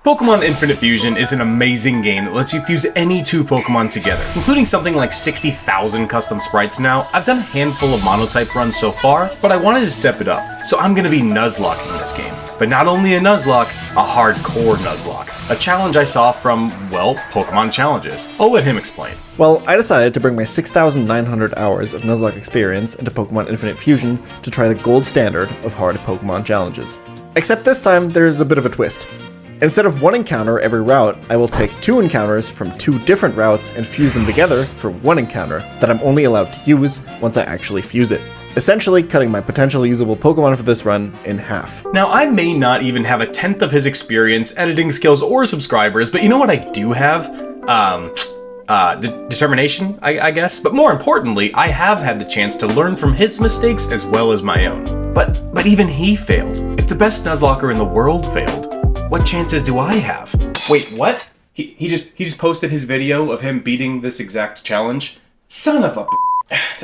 Pokémon Infinite Fusion is an amazing game that lets you fuse any two Pokémon together, including something like 60,000 custom sprites now. I've done a handful of monotype runs so far, but I wanted to step it up, so I'm going to be Nuzlocking this game. But not only a Nuzlocke, a hardcore Nuzlocke. A challenge I saw from, well, Pokémon challenges. I'll let him explain. Well, I decided to bring my 6,900 hours of Nuzlocke experience into Pokémon Infinite Fusion to try the gold standard of hard Pokémon challenges. Except this time, there's a bit of a twist. Instead of one encounter every route, I will take two encounters from two different routes and fuse them together for one encounter that I'm only allowed to use once I actually fuse it. Essentially cutting my potential usable Pokemon for this run in half. Now, I may not even have a tenth of his experience, editing skills, or subscribers, but you know what I do have? Determination, I guess. But more importantly, I have had the chance to learn from his mistakes as well as my own. But even he failed. If the best Nuzlocker in the world failed, what chances do I have? Wait, what? He just posted his video of him beating this exact challenge? Son of a...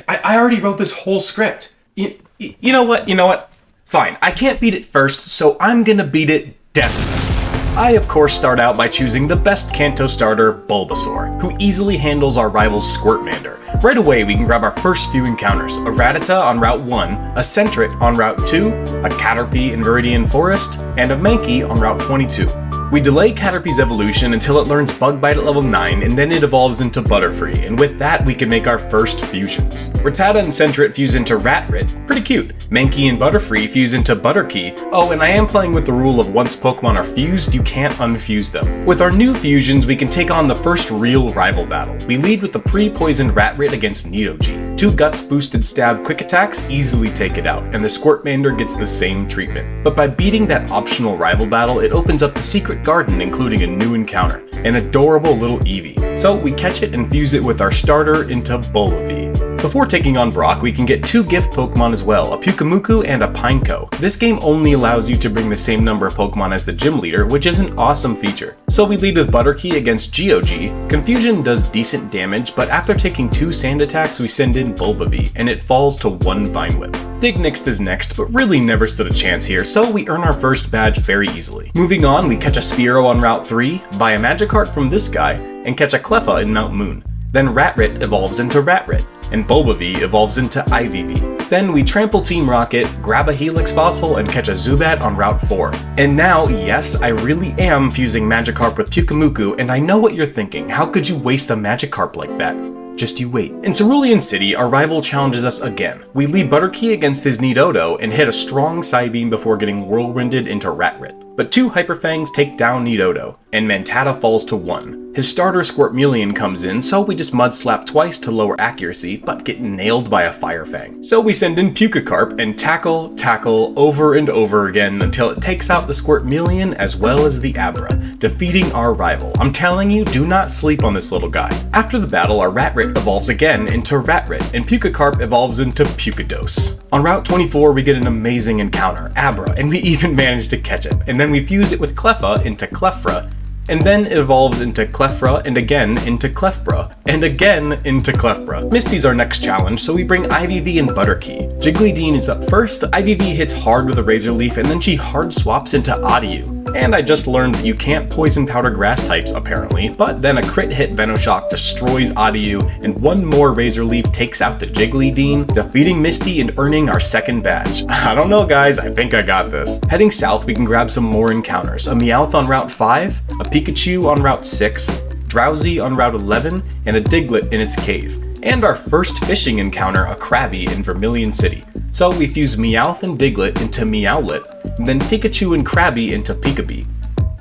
I already wrote this whole script. You know what? Fine, I can't beat it first, so I'm gonna beat it deathless. I, of course, start out by choosing the best Kanto starter, Bulbasaur, who easily handles our rival's Squirtmander. Right away, we can grab our first few encounters, a Rattata on Route 1, a Sentret on Route 2, a Caterpie in Viridian Forest, and a Mankey on Route 22. We delay Caterpie's evolution until it learns Bug Bite at level 9, and then it evolves into Butterfree, and with that we can make our first fusions. Rattata and Sentret fuse into Ratrit, pretty cute. Mankey and Butterfree fuse into Butterkey. Oh, and I am playing with the rule of once Pokemon are fused, you can't unfuse them. With our new fusions, we can take on the first real rival battle. We lead with the pre-poisoned Ratrit against Nidoji. Two Guts-boosted stab quick attacks easily take it out, and the Squirtmander gets the same treatment. But by beating that optional rival battle, it opens up the secret garden, including a new encounter, an adorable little Eevee. So we catch it and fuse it with our starter into Bulbasaur. Before taking on Brock, we can get two gift Pokemon as well, a Pyukumuku and a Pineco. This game only allows you to bring the same number of Pokemon as the gym leader, which is an awesome feature. So we lead with Butterkey against Geogy. Confusion does decent damage, but after taking two sand attacks, we send in Bulbasaur, and it falls to one Vine Whip. Dignyx is next, but really never stood a chance here, so we earn our first badge very easily. Moving on, we catch a Spearow on Route 3, buy a Magikarp from this guy, and catch a Cleffa in Mount Moon. Then Ratrit evolves into Ratrit, and Bulbasaur evolves into Ivysaur. Then we trample Team Rocket, grab a Helix Fossil, and catch a Zubat on Route 4. And now, yes, I really am fusing Magikarp with Pyukumuku, and I know what you're thinking, how could you waste a Magikarp like that? Just you wait. In Cerulean City, our rival challenges us again. We lead Butterkey against his Nidodo and hit a strong Psybeam before getting whirlwinded into Ratrit. But two Hyper Fangs take down Nidodo, and Mantata falls to 1. His starter Squirtmeleon comes in, so we just mud slap twice to lower accuracy, but get nailed by a Fire Fang. So we send in Pukacarp and tackle over and over again until it takes out the Squirtmeleon as well as the Abra, defeating our rival. I'm telling you, do not sleep on this little guy. After the battle, our Ratrit evolves again into Ratrit, and Pukacarp evolves into Pukados. On Route 24, we get an amazing encounter, Abra, and we even manage to catch it. And then we fuse it with Cleffa into Clefra, and then it evolves into Clefra, and again into Clefbra, and again into Clefbra. Misty's our next challenge, so we bring Ivysaur and Butterkey. Jigglydean is up first, Ivysaur hits hard with a Razor Leaf, and then she hard swaps into Adieu. And I just learned that you can't poison powder grass types, apparently, but then a crit hit Venoshock destroys Adieu, and one more Razor Leaf takes out the Jigglydean, defeating Misty and earning our second badge. I don't know guys, I think I got this. Heading south, we can grab some more encounters. A Meowth on Route 5, a Pikachu on Route 6, Drowsy on Route 11, and a Diglett in its cave. And our first fishing encounter, a Krabby in Vermilion City. So we fuse Meowth and Diglett into Meowlet, and then Pikachu and Krabby into Pikabee.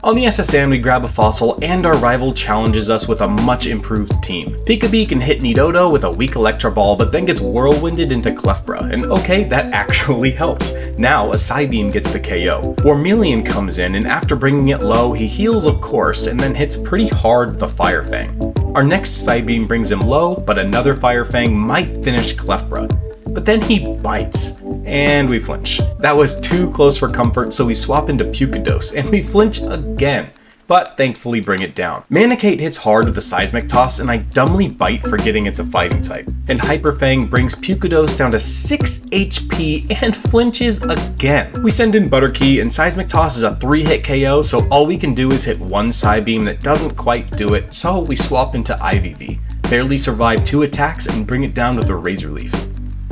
On the SSN, we grab a fossil, and our rival challenges us with a much improved team. Pikabee can hit Nidodo with a weak Electro Ball, but then gets whirlwinded into Clefbra, and okay, that actually helps. Now a Psybeam gets the KO. Wormelion comes in, and after bringing it low, he heals of course, and then hits pretty hard with a Fire Fang. Our next Psybeam brings him low, but another Fire Fang might finish Clefbra. But then he bites, and we flinch. That was too close for comfort, so we swap into Pukados, and we flinch again. but thankfully bring it down. Manecate hits hard with the Seismic Toss, and I dumbly bite forgetting it's a fighting type. And Hyper Fang brings Pukados down to 6 HP and flinches again. We send in Butterkey, and Seismic Toss is a 3-hit KO, so all we can do is hit one Psybeam that doesn't quite do it, so we swap into IVV. Barely survive 2 attacks and bring it down with a Razor Leaf.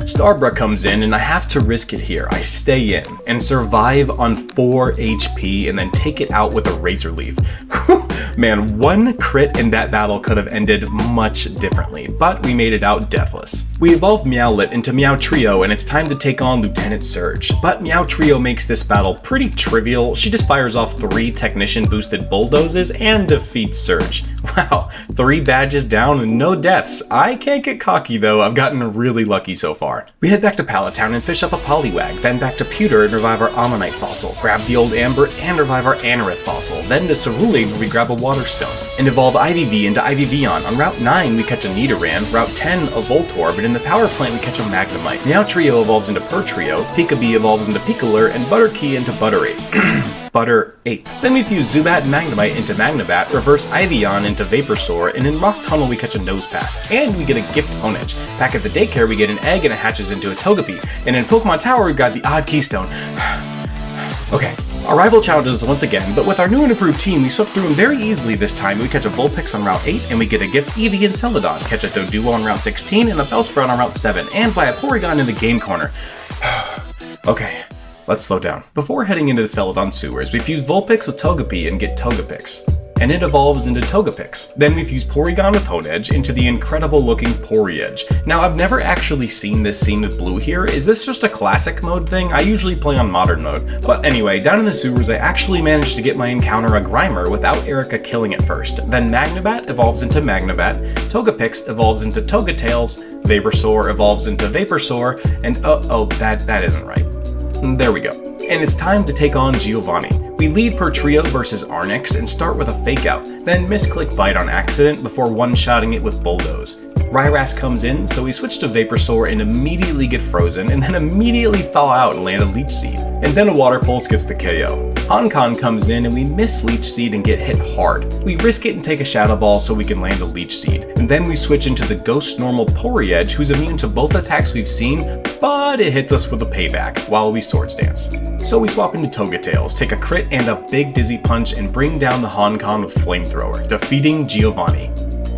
Starbra comes in and I have to risk it here. I stay in and survive on 4 HP and then take it out with a Razor Leaf. Man, one crit in that battle could have ended much differently, but we made it out deathless. We evolve Meowlet into Meowtrio and it's time to take on Lieutenant Surge. But Meowtrio makes this battle pretty trivial. She just fires off 3 Technician boosted Bulldozes and defeats Surge. Wow, 3 badges down and no deaths. I can't get cocky though, I've gotten really lucky so far. We head back to Pallet Town and fish up a Poliwag, then back to Pewter and revive our Ammonite fossil, grab the old Amber and revive our Anorith fossil, then to Cerulean where we grab a Water Stone, and evolve IVV into Ivyvion. On Route 9 we catch a Nidoran, Route 10 a Voltorb, and in the Power Plant we catch a Magnemite. Meowtrio evolves into Purtrio, Pikabee evolves into Pickler, and Butterkey into Butterate. Butter 8. Then we fuse Zubat and Magnemite into Magnabat, reverse Ivyvion into Vaposaur, and in Rock Tunnel we catch a Nosepass, and we get a Gift Honedge. Back at the daycare we get an egg and it hatches into a Togepi, and in Pokemon Tower we've got the odd Keystone. Okay, our rival challenges us once again, but with our new and improved team we swept through them very easily this time. We catch a Vulpix on Route 8, and we get a Gift Eevee and Celadon, catch a Doduo on Route 16, and a Bellsprout on Route 7, and buy a Porygon in the game corner. Okay. Let's slow down. Before heading into the Celadon sewers, we fuse Vulpix with Togepi and get Togepix, and it evolves into Togepix. Then we fuse Porygon with Honedge into the incredible looking Poryedge. Now I've never actually seen this scene with blue here. Is this just a classic mode thing? I usually play on modern mode. But anyway, down in the sewers I actually managed to get my encounter a Grimer without Erica killing it first. Then Magnabat evolves into Magnabat, Togepix evolves into Togetails, Vaposaur evolves into Vaposaur, and that isn't right. There we go. And it's time to take on Giovanni. We lead per trio versus Arnix and start with a fake out, then misclick Bite on accident before one-shotting it with Bulldoze. Ryras comes in, so we switch to Vaposaur and immediately get frozen, and then immediately thaw out and land a Leech Seed. And then a Water Pulse gets the KO. Honkan comes in and we miss Leech Seed and get hit hard. We risk it and take a Shadow Ball so we can land a Leech Seed. And then we switch into the Ghost Normal Poryedge, who's immune to both attacks we've seen, but it hits us with a payback while we Swords Dance. So we swap into Togetails, take a crit and a big Dizzy Punch, and bring down the Honkan with Flamethrower, defeating Giovanni.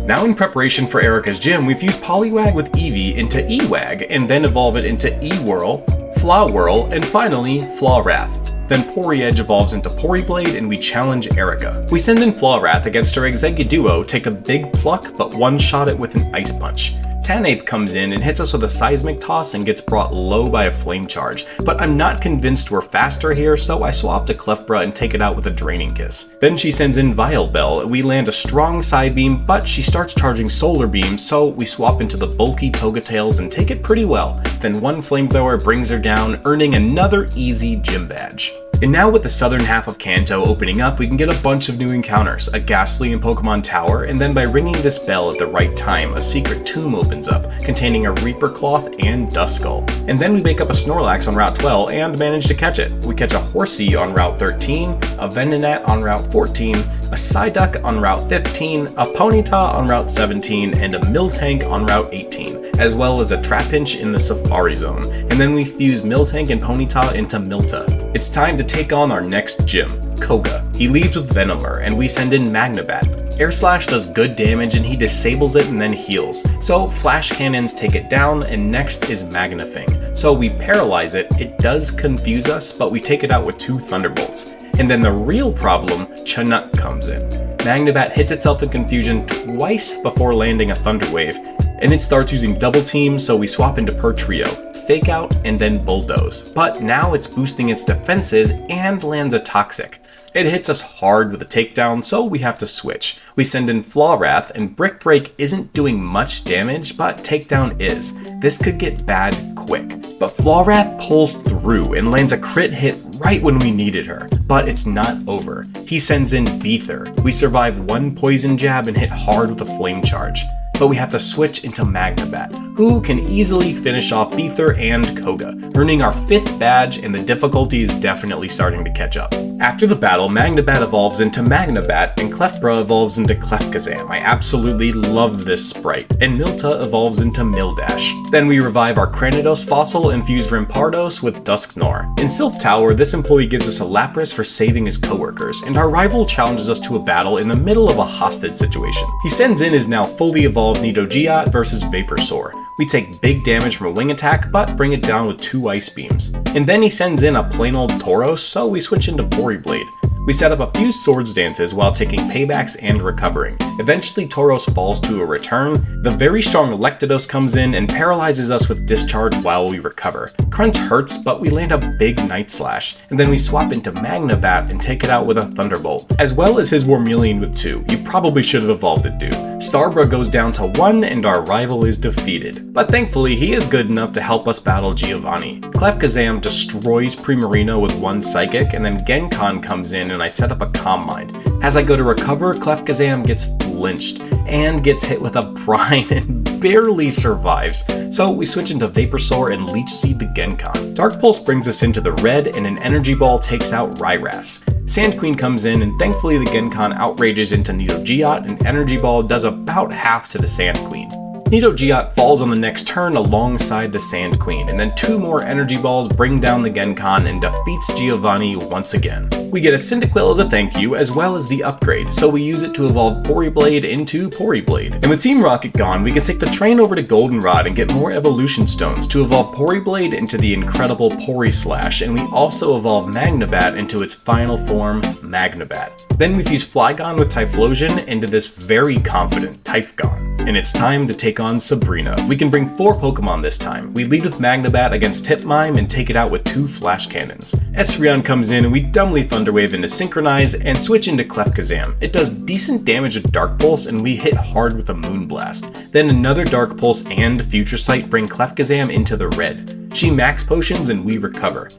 Now in preparation for Erica's gym, we fuse Poliwag with Eevee into Ewag, and then evolve it into Ewhirl, Flawwhirl, and finally, Flawwrath. Then Poryedge evolves into Poryblade and we challenge Erica. We send in Flawwrath against our Exeguduo, take a big pluck but one-shot it with an Ice Punch. Tanape comes in and hits us with a Seismic Toss and gets brought low by a Flame Charge, but I'm not convinced we're faster here, so I swap to Clefbra and take it out with a Draining Kiss. Then she sends in Vileplume, we land a strong Psybeam, but she starts charging Solar Beam, so we swap into the bulky Togetails and take it pretty well. Then one Flamethrower brings her down, earning another easy gym badge. And now with the southern half of Kanto opening up, we can get a bunch of new encounters, a Ghastly in Pokemon Tower, and then by ringing this bell at the right time, a secret tomb opens up, containing a Reaper Cloth and Duskull. And then we wake up a Snorlax on Route 12 and manage to catch it. We catch a Horsey on Route 13, a Venonat on Route 14, a Psyduck on Route 15, a Ponyta on Route 17, and a Miltank on Route 18, as well as a Trapinch in the Safari Zone. And then we fuse Miltank and Ponyta into Milta. It's time to take on our next gym, Koga. He leads with Venomer, and we send in Magnabat. Air Slash does good damage and he disables it and then heals. So Flash Cannons take it down, and next is Magnafang. So we paralyze it, it does confuse us, but we take it out with 2 Thunderbolts. And then the real problem, Chinook comes in. Magnabat hits itself in confusion twice before landing a Thunder Wave, and it starts using Double Team, so we swap into Purtrio, Fake Out, and then Bulldoze. But now it's boosting its defenses and lands a Toxic. It hits us hard with a takedown, so we have to switch. We send in Flawwrath, and Brick Break isn't doing much damage, but takedown is. This could get bad quick. But Flawwrath pulls through and lands a crit hit right when we needed her. But it's not over. He sends in Beether. We survive 1 poison jab and hit hard with a Flame Charge. but we have to switch into Magnabat, who can easily finish off Beether and Koga, earning our 5th badge, and the difficulty is definitely starting to catch up. After the battle, Magnabat evolves into Magnabat, and Clefbra evolves into Clefkazam. I absolutely love this sprite. And Milta evolves into Mildash. Then we revive our Cranidos fossil and fuse Rampardos with Dusknoir. In Sylph Tower, this employee gives us a Lapras for saving his coworkers, and our rival challenges us to a battle in the middle of a hostage situation. He sends in his now fully evolved Nidogeot versus Vaporsor. We take big damage from a wing attack, but bring it down with 2 ice beams. And then he sends in a plain old Tauros, so we switch into Poryblade. We set up a few Swords Dances while taking paybacks and recovering. Eventually Tauros falls to a return. The very strong Electados comes in and paralyzes us with Discharge while we recover. Crunch hurts, but we land a big Night Slash, and then we swap into Magnabat and take it out with a Thunderbolt, as well as his Wormelion with 2. You probably should have evolved it, dude. Starbra goes down to 1 and our rival is defeated. But thankfully he is good enough to help us battle Giovanni. Clefkazam destroys Primarina with 1 Psychic, and then Genkan comes in and I set up a Calm Mind. As I go to recover, Clefkazam gets flinched and gets hit with a Brine and barely survives. So we switch into Vaporsor and Leech Seed the Genkan. Dark Pulse brings us into the red and an Energy Ball takes out Ryras. Sand Queen comes in and thankfully the Genkan outrages into Nidogeot and Energy Ball does about half to the Sand Queen. Nidogeot falls on the next turn alongside the Sand Queen, and then 2 more Energy Balls bring down the Genkan and defeats Giovanni once again. We get a Cyndaquil as a thank you, as well as the upgrade, so we use it to evolve Poryblade into Poryblade. And with Team Rocket gone, we can take the train over to Goldenrod and get more evolution stones to evolve Poryblade into the incredible Poryslash, and we also evolve Magnabat into its final form, Magnabat. Then we fuse Flygon with Typhlosion into this very confident Typhgon. And it's time to take on Sabrina. We can bring 4 Pokemon this time. We lead with Magnabat against Hitmime and take it out with 2 Flash Cannons. Esrion comes in and we dumbly Thunderwave into Synchronize and switch into Clefkazam. It does decent damage with Dark Pulse and we hit hard with a Moonblast. Then another Dark Pulse and Future Sight bring Clefkazam into the red. She max potions and we recover.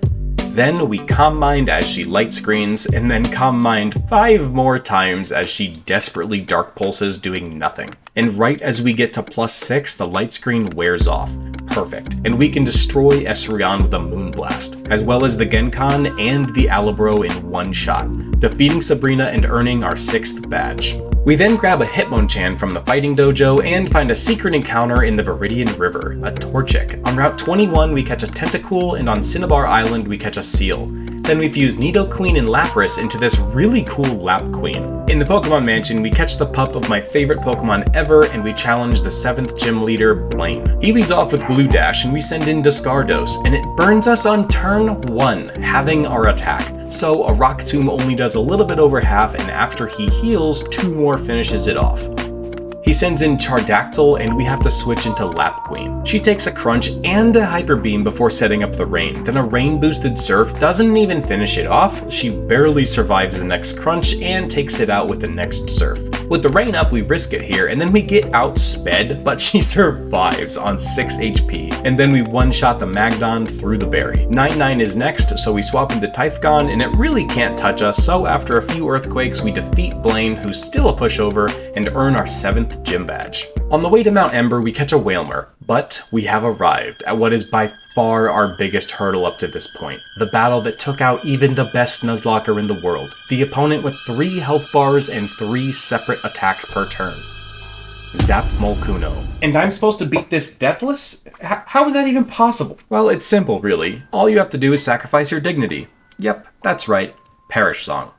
Then we Calm Mind as she light screens, and then Calm Mind 5 more times as she desperately Dark Pulses doing nothing. And right as we get to +6, the light screen wears off. Perfect. And we can destroy Esrion with a Moonblast, as well as the Genkan and the Alabro in one shot, defeating Sabrina and earning our 6th badge. We then grab a Hitmonchan from the Fighting Dojo and find a secret encounter in the Viridian River, a Torchic. On Route 21 we catch a Tentacool, and on Cinnabar Island we catch a Seal. Then we fuse Nidoqueen and Lapras into this really cool Lap Queen. In the Pokemon Mansion, we catch the pup of my favorite Pokemon ever, and we challenge the 7th gym leader, Blaine. He leads off with Glue Dash, and we send in Discardos, and it burns us on turn 1, having our attack. So a Rock Tomb only does a little bit over half, and after he heals, 2 more finishes it off. He sends in Chardactyl and we have to switch into Lap Queen. She takes a Crunch and a Hyper Beam before setting up the Rain. Then a Rain boosted Surf doesn't even finish it off. She barely survives the next Crunch and takes it out with the next Surf. With the Rain up, we risk it here and then we get outsped, but she survives on 6 HP. And then we one-shot the Magdon through the berry. 9-9 is next, so we swap into Typhgon and it really can't touch us, so after a few Earthquakes, we defeat Blaine, who's still a pushover, and earn our 7th gym badge. On the way to Mount Ember, we catch a Wailmer, but we have arrived at what is by far our biggest hurdle up to this point. The battle that took out even the best Nuzlocker in the world. The opponent with 3 health bars and 3 separate attacks per turn. Zap Molkuno. And I'm supposed to beat this deathless? How is that even possible? Well, it's simple, really. All you have to do is sacrifice your dignity. Yep, that's right. Perish Song.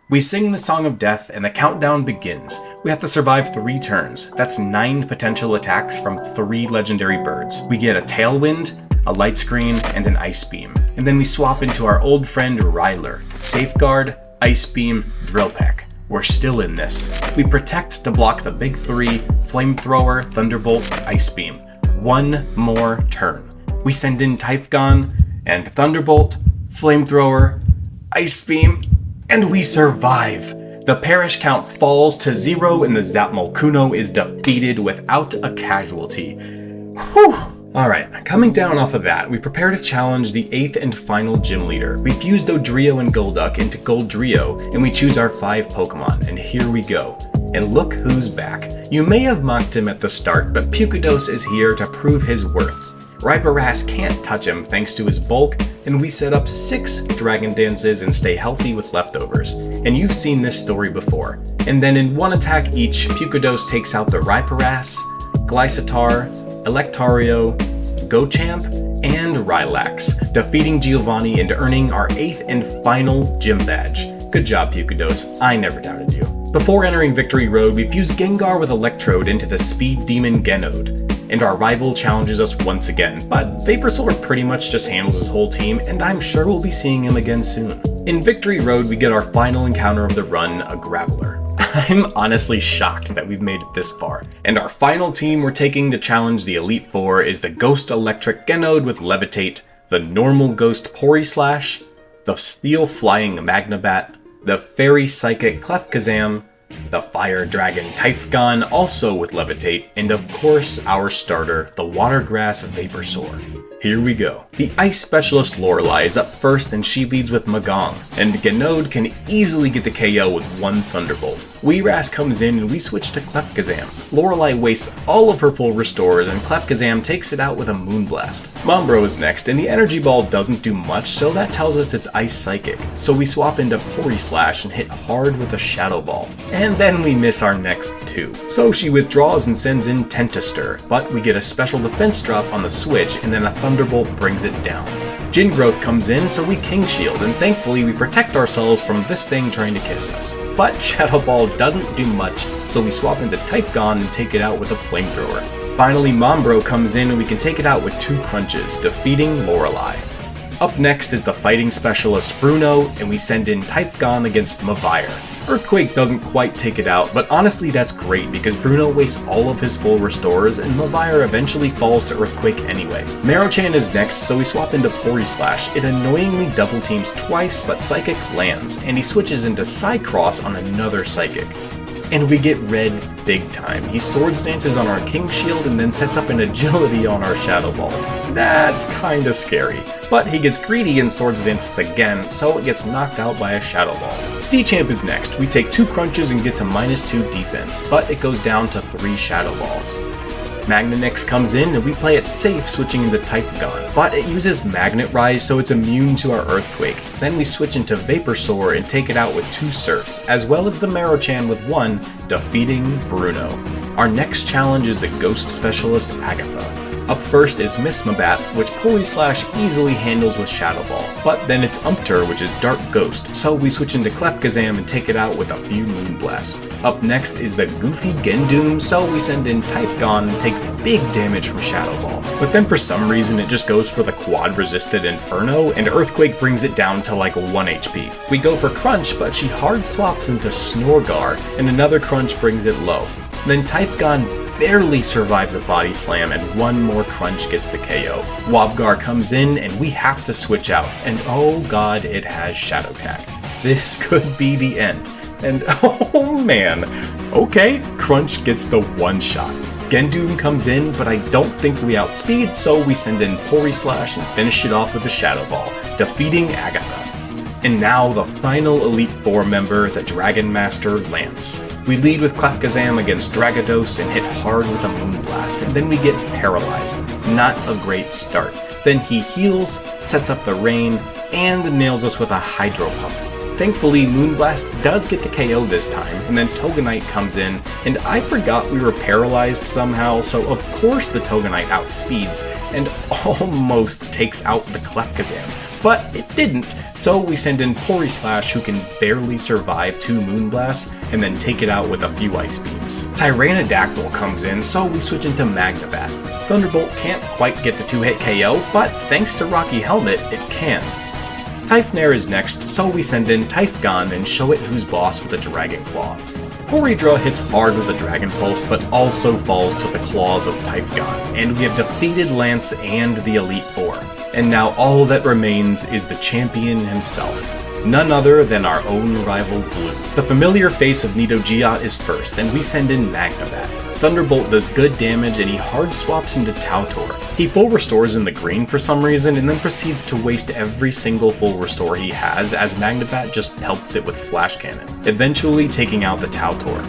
We sing the Song of Death and the countdown begins. We have to survive 3 turns. That's 9 potential attacks from 3 legendary birds. We get a Tailwind, a Light Screen, and an Ice Beam. And then we swap into our old friend Ryler. Safeguard, Ice Beam, Drill Peck. We're still in this. We protect to block the big 3, Flamethrower, Thunderbolt, Ice Beam. 1 more turn. We send in Typhgon, and Thunderbolt, Flamethrower, Ice Beam, and we survive! The perish count falls to 0 and the Zap Molkuno is defeated without a casualty. Whew! Alright, coming down off of that, we prepare to challenge the 8th and final gym leader. We fuse Dodrio and Golduck into Goldrio, and we choose our 5 Pokemon, and here we go. And look who's back. You may have mocked him at the start, but Pukados is here to prove his worth. Riparass can't touch him thanks to his bulk, and we set up 6 Dragon Dances and stay healthy with leftovers. And you've seen this story before. And then in one attack each, Pukados takes out the Riparass, Glycitar, Electario, Gochamp, and Rylax, defeating Giovanni and earning our 8th and final gym badge. Good job, Pukados, I never doubted you. Before entering Victory Road, we fuse Gengar with Electrode into the Speed Demon Genode, and our rival challenges us once again, but Vaporsaur pretty much just handles his whole team, and I'm sure we'll be seeing him again soon. In Victory Road, we get our final encounter of the run, a Graveler. I'm honestly shocked that we've made it this far. And our final team we're taking to challenge the Elite Four is the Ghost Electric Genode with Levitate, the Normal Ghost Porislash, the Steel Flying Magnabat, the Fairy Psychic Clefkazam, the Fire Dragon Typhgon, also with Levitate, and of course our starter, the Watergrass Vaporsaur. Here we go. The Ice Specialist Lorelei is up first and she leads with Magong, and Genode can easily get the KO with one Thunderbolt. Weerass comes in and we switch to Clefkazam. Lorelei wastes all of her full restores and Clefkazam takes it out with a Moonblast. Mombro is next and the Energy Ball doesn't do much, so that tells us it's Ice Psychic. So we swap into Porislash and hit hard with a Shadow Ball. And then we miss our next 2. So she withdraws and sends in Tentestor, but we get a special defense drop on the switch and then a Thunderbolt brings it down. Jin Growth comes in, so we King Shield, and thankfully we protect ourselves from this thing trying to kiss us. But Shadow Ball doesn't do much, so we swap into Typhgon and take it out with a Flamethrower. Finally, Mombro comes in and we can take it out with 2 crunches, defeating Lorelei. Up next is the Fighting Specialist Bruno, and we send in Typhgon against Mavire. Earthquake doesn't quite take it out, but honestly that's great because Bruno wastes all of his full restores and Mavire eventually falls to Earthquake anyway. Marochan is next, so we swap into Porislash. It annoyingly double teams twice, but Psychic lands, and he switches into Psycross on another Psychic. And we get red big time. He Swords Dances on our King Shield and then sets up an Agility on our Shadow Ball. That's kinda scary. But he gets greedy and Swords Dances again, so it gets knocked out by a Shadow Ball. Steechamp is next. We take 2 crunches and get to -2 defense, but it goes down to 3 Shadow Balls. Magnanix comes in and we play it safe, switching into Typhgon, but it uses Magnet Rise so it's immune to our Earthquake. Then we switch into Vaporsaur and take it out with 2 Surfs, as well as the Marochan with 1, defeating Bruno. Our next challenge is the Ghost Specialist Agatha. Up first is Miss Mabat, which Porislash easily handles with Shadow Ball, but then it's Umpter, which is Dark Ghost, so we switch into Clefkazam and take it out with a few Moonblasts. Up next is the Goofy Gendoom, so we send in Typhgon and take big damage from Shadow Ball. But then for some reason it just goes for the quad-resisted Inferno, and Earthquake brings it down to like 1 HP. We go for Crunch, but she hard swaps into Snorgar, and another Crunch brings it low. Then Typhgon barely survives a Body Slam, and 1 more crunch gets the KO. Wobgar comes in, and we have to switch out, and oh god, it has Shadow Tag. This could be the end. And oh man, okay, Crunch gets the 1-shot. Gendoom comes in, but I don't think we outspeed, so we send in Porislash and finish it off with a Shadow Ball, defeating Agatha. And now the final Elite Four member, the Dragon Master Lance. We lead with Clefkazam against Dragados and hit hard with a Moonblast, and then we get paralyzed. Not a great start. Then he heals, sets up the rain, and nails us with a Hydro Pump. Thankfully, Moonblast does get the KO this time, and then Toganite comes in, and I forgot we were paralyzed somehow, so of course the Toganite outspeeds, and almost takes out the Clefkazam. But it didn't, so we send in Porislash, who can barely survive 2 Moonblasts, and then take it out with a few Ice Beams. Tyrannodactyl comes in, so we switch into Magnabat. Thunderbolt can't quite get the 2-hit KO, but thanks to Rocky Helmet, it can. Typhnair is next, so we send in Typhgon and show it who's boss with a Dragon Claw. Porydraw hits hard with a Dragon Pulse, but also falls to the claws of Typhgon, and we have defeated Lance and the Elite Four. And now all that remains is the champion himself. None other than our own rival Blue. The familiar face of Nidogeot is first, and we send in Magnabat. Thunderbolt does good damage and he hard swaps into Tautor. He full restores in the green for some reason and then proceeds to waste every single full restore he has as Magnabat just pelts it with Flash Cannon, eventually taking out the Tautor.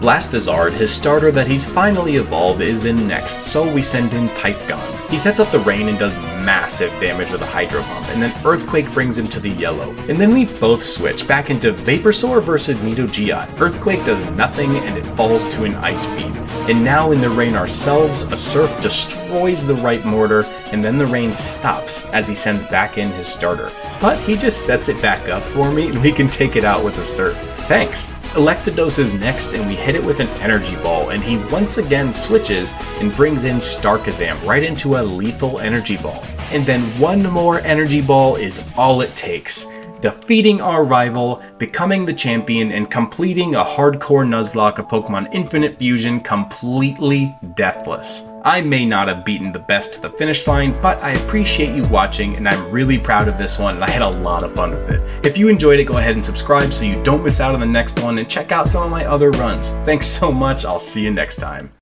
Blastazard, his starter that he's finally evolved, is in next, so we send in Typhgon. He sets up the rain and does massive damage with a Hydro Pump, and then Earthquake brings him to the yellow. And then we both switch back into Vaposaur versus Nidogeai. Earthquake does nothing and it falls to an Ice Beam. And now in the rain ourselves, a Surf destroys the right mortar, and then the rain stops as he sends back in his starter. But he just sets it back up for me and we can take it out with a Surf. Thanks! Electados is next and we hit it with an Energy Ball, and he once again switches and brings in Starkazam right into a lethal Energy Ball. And then one more Energy Ball is all it takes, defeating our rival, becoming the champion, and completing a hardcore Nuzlocke of Pokémon Infinite Fusion completely deathless. I may not have beaten the best to the finish line, but I appreciate you watching and I'm really proud of this one and I had a lot of fun with it. If you enjoyed it, go ahead and subscribe so you don't miss out on the next one, and check out some of my other runs. Thanks so much, I'll see you next time.